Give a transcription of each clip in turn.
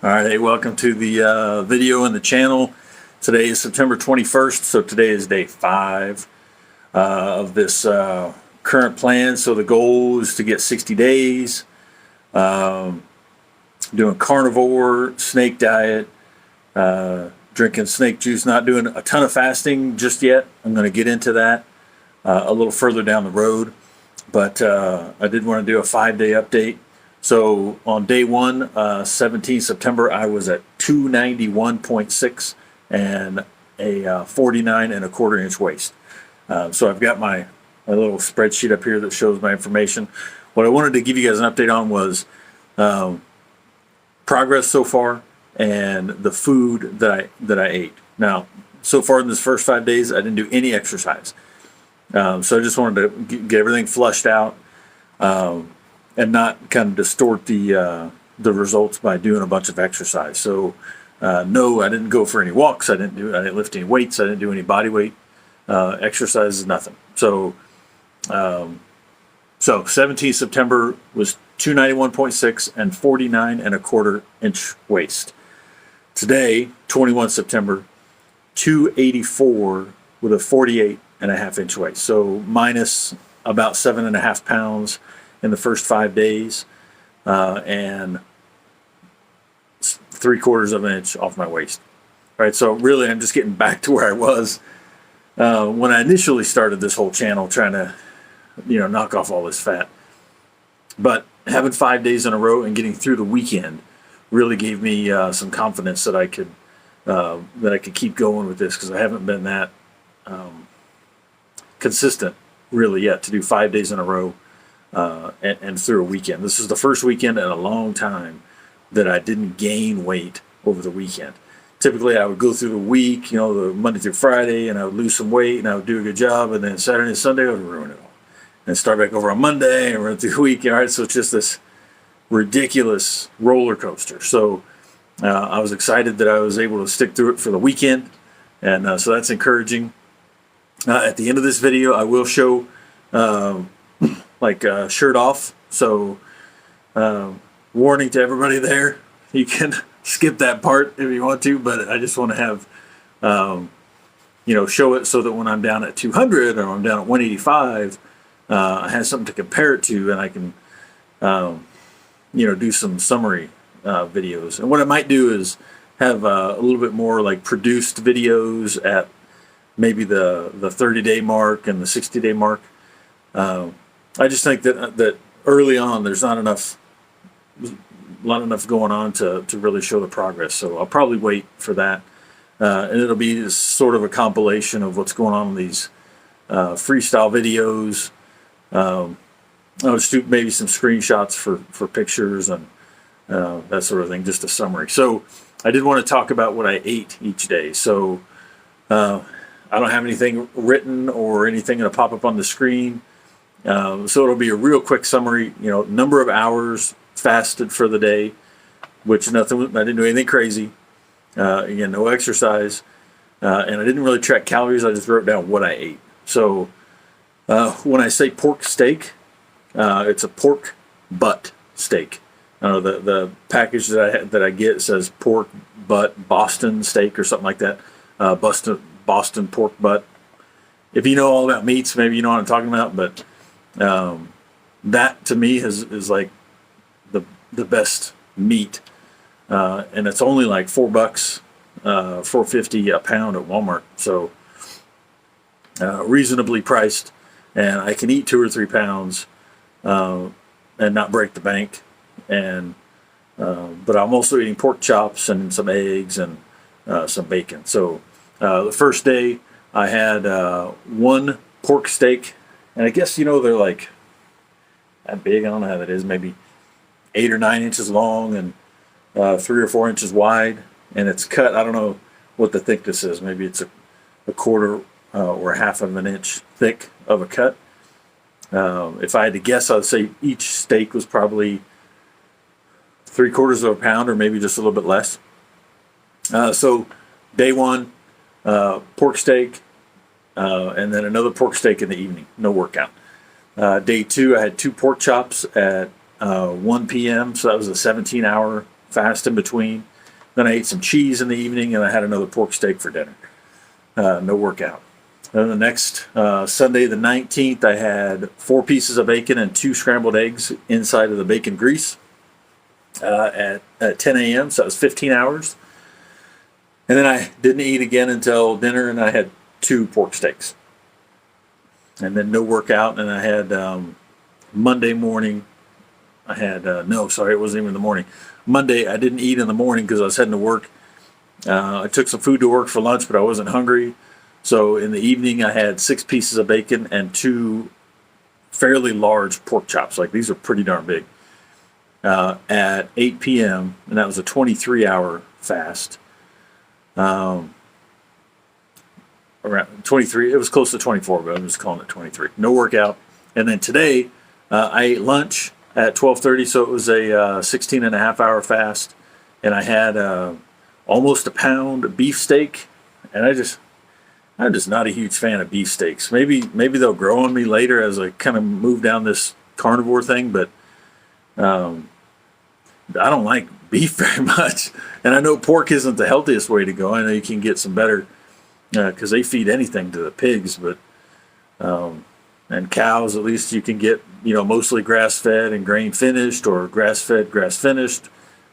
All right, hey, welcome to the video and the channel. Today is September 21st, so today is day 5 of this current plan. So the goal is to get 60 days, doing carnivore, snake diet, drinking snake juice, not doing a ton of fasting just yet. I'm going to get into that a little further down the road, but I did want to do a 5-day update. So on day 1, 17 September, I was at 291.6 and a 49 and a quarter inch waist. So I've got my little spreadsheet up here that shows my information. What I wanted to give you guys an update on was progress so far and the food that I ate. Now, so far in this first 5 days, I didn't do any exercise. So I just wanted to get everything flushed out. And not kind of distort the results by doing a bunch of exercise. So no, I didn't go for any walks. I didn't lift any weights. I didn't do any body weight exercises. Nothing. So 17 September was 291.6 and 49 and a quarter inch waist. Today, 21 September, 284 with a 48 and a half inch waist. So minus about 7.5 pounds in the first 5 days, and 3/4 of an inch off my waist. All right, so really I'm just getting back to where I was when I initially started this whole channel, trying to, knock off all this fat. But having 5 days in a row and getting through the weekend really gave me some confidence that I could keep going with this, because I haven't been that consistent really yet to do 5 days in a row. And through a weekend. This is the first weekend in a long time that I didn't gain weight over the weekend. Typically, I would go through the week, the Monday through Friday, and I would lose some weight, and I would do a good job, and then Saturday and Sunday, I would ruin it all. And start back over on Monday, and run through the week. All right, so it's just this ridiculous roller coaster. So I was excited that I was able to stick through it for the weekend, and so that's encouraging. At the end of this video, I will show shirt off, so warning to everybody there, you can skip that part if you want to, but I just want to have show it so that when I'm down at 200 or I'm down at 185, I have something to compare it to, and I can do some summary videos. And what I might do is have a little bit more like produced videos at maybe the 30-day mark and the 60-day mark. I just think that early on there's not enough going on to really show the progress. So I'll probably wait for that, and it'll be sort of a compilation of what's going on in these freestyle videos. I'll just do maybe some screenshots for pictures and that sort of thing, just a summary. So I did want to talk about what I ate each day. So I don't have anything written or anything that'll pop up on the screen. So it'll be a real quick summary, number of hours fasted for the day, which I didn't do anything crazy. Again, no exercise. And I didn't really track calories. I just wrote down what I ate. So when I say pork steak, it's a pork butt steak. The package that I get says pork butt Boston steak or something like that. Boston pork butt. If you know all about meats, maybe you know what I'm talking about, but that to me is like the best meat, and it's only like $4, $4.50 a pound at Walmart. So reasonably priced, and I can eat 2 or 3 pounds and not break the bank. And but I'm also eating pork chops and some eggs and some bacon. So the first day I had 1 pork steak. And I guess, they're like that big. I don't know how that is. Maybe 8 or 9 inches long and 3 or 4 inches wide. And it's cut. I don't know what the thickness is. Maybe it's a quarter or half of an inch thick of a cut. If I had to guess, I would say each steak was probably 3/4 of a pound, or maybe just a little bit less. So day 1, pork steak. And then another pork steak in the evening, no workout. Day 2, I had 2 pork chops at 1 p.m., so that was a 17-hour fast in between. Then I ate some cheese in the evening, and I had another pork steak for dinner. No workout. Then the next Sunday, the 19th, I had 4 pieces of bacon and 2 scrambled eggs inside of the bacon grease at 10 a.m. So that was 15 hours. And then I didn't eat again until dinner, and I had 2 pork steaks. And then no workout, and I had Monday morning. I had no, sorry, it wasn't even in the morning. Monday, I didn't eat in the morning because I was heading to work. I took some food to work for lunch, but I wasn't hungry. So in the evening, I had 6 pieces of bacon and 2 fairly large pork chops. Like, these are pretty darn big. At 8 p.m., and that was a 23-hour fast. Around 23, it was close to 24, but I'm just calling it 23. No workout. And then today, I ate lunch at 12:30, so it was a 16 and a half hour fast. And I had almost a pound beefsteak, and I'm just not a huge fan of beefsteaks. Maybe they'll grow on me later as I kind of move down this carnivore thing, but I don't like beef very much. And I know pork isn't the healthiest way to go. I know you can get some better because they feed anything to the pigs, but and cows, at least you can get, mostly grass-fed and grain-finished, or grass-fed, grass-finished.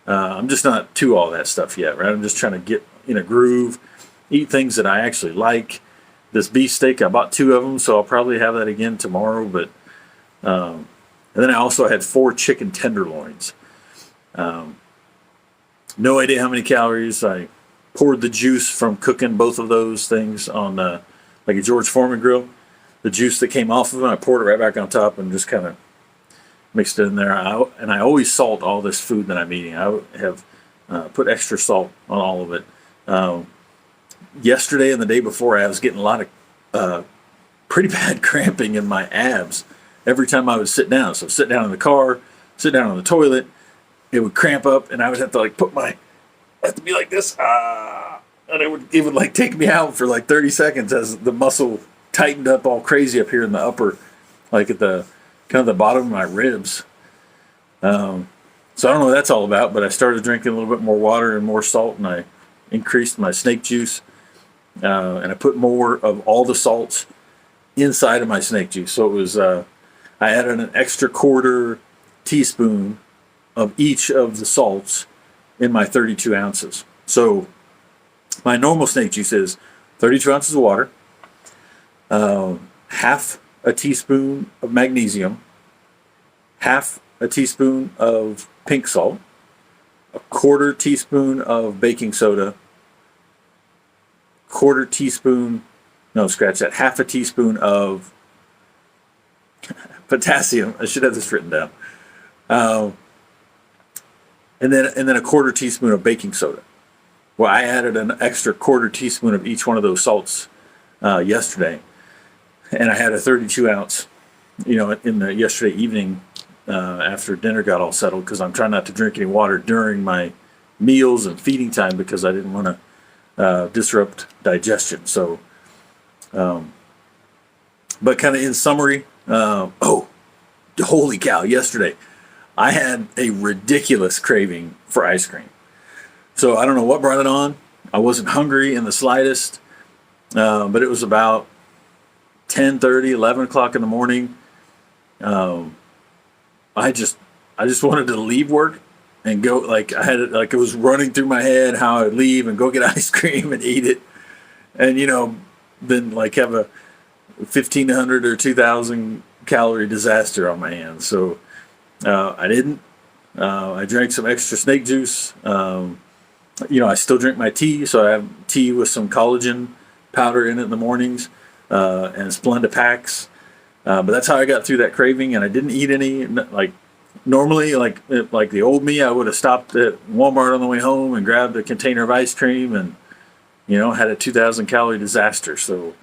I'm just not to all that stuff yet, right? I'm just trying to get in a groove, eat things that I actually like. This beef steak, I bought 2 of them, so I'll probably have that again tomorrow. But and then I also had 4 chicken tenderloins. No idea how many calories. I poured the juice from cooking both of those things on like a George Foreman grill. The juice that came off of it, I poured it right back on top and just kind of mixed it in there. And I always salt all this food that I'm eating. I have put extra salt on all of it. Yesterday and the day before, I was getting a lot of pretty bad cramping in my abs every time I would sit down. So sit down in the car, sit down on the toilet, it would cramp up, and I would have to have to be like this, and it would like take me out for like 30 seconds as the muscle tightened up all crazy up here in the upper, like at the kind of the bottom of my ribs. So I don't know what that's all about, but I started drinking a little bit more water and more salt, and I increased my snake juice, and I put more of all the salts inside of my snake juice. So it was, I added an extra 1/4 teaspoon of each of the salts in my 32 ounces. So my normal snake juice is 32 ounces of water, half a teaspoon of magnesium, half a teaspoon of pink salt, a 1/4 teaspoon of baking soda, 1/4 teaspoon, no, scratch that, half a teaspoon of potassium. I should have this written down. And then a 1/4 teaspoon of baking soda. Well, I added an extra 1/4 teaspoon of each one of those salts yesterday, and I had a 32 ounce, in the yesterday evening after dinner got all settled, because I'm trying not to drink any water during my meals and feeding time because I didn't want to disrupt digestion. So, but kind of in summary, holy cow! Yesterday, I had a ridiculous craving for ice cream. So I don't know what brought it on. I wasn't hungry in the slightest, but it was about 10:30, 11 o'clock in the morning. I just wanted to leave work and go. Like, I had it, like, it was running through my head how I'd leave and go get ice cream and eat it, and then like have a 1,500 or 2,000 calorie disaster on my hands. So I didn't. I drank some extra snake juice. I still drink my tea, so I have tea with some collagen powder in it in the mornings, and Splenda packs. But that's how I got through that craving, and I didn't eat any. Like, normally, like the old me, I would have stopped at Walmart on the way home and grabbed a container of ice cream and, had a 2,000 calorie disaster. So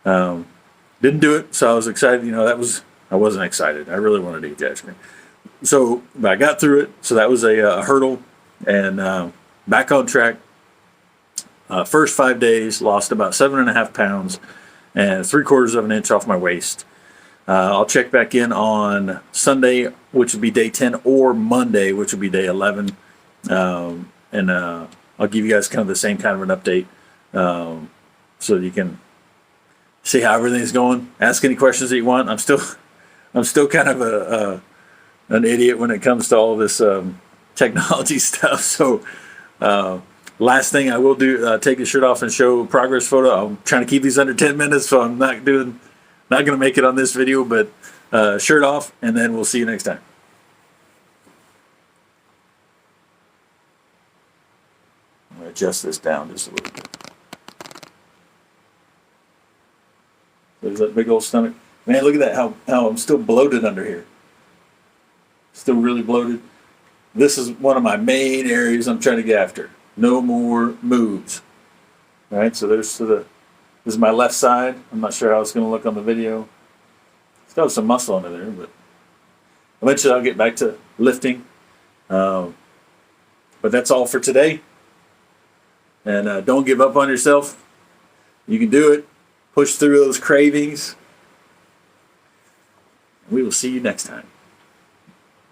didn't do it. So I was excited. I wasn't excited. I really wanted to eat the ice cream. So, but I got through it. So that was a hurdle, and back on track. First 5 days, lost about 7.5 pounds and 3/4 of an inch off my waist. I'll check back in on Sunday, which would be day 10, or Monday, which would be day 11. And I'll give you guys kind of the same kind of an update, so you can see how everything's going. Ask any questions that you want. I'm still kind of an idiot when it comes to all this technology stuff. So last thing I will do, take the shirt off and show progress photo. I'm trying to keep these under 10 minutes, so I'm not going to make it on this video, but shirt off, and then we'll see you next time. I'm going to adjust this down just a little bit. There's that big old stomach. Man, look at that, how I'm still bloated under here. Still really bloated. This is one of my main areas I'm trying to get after. No more moves. All right, so this is my left side. I'm not sure how it's going to look on the video. Still have some muscle under there, but eventually I'll get back to lifting. But that's all for today. And don't give up on yourself. You can do it. Push through those cravings. We will see you next time.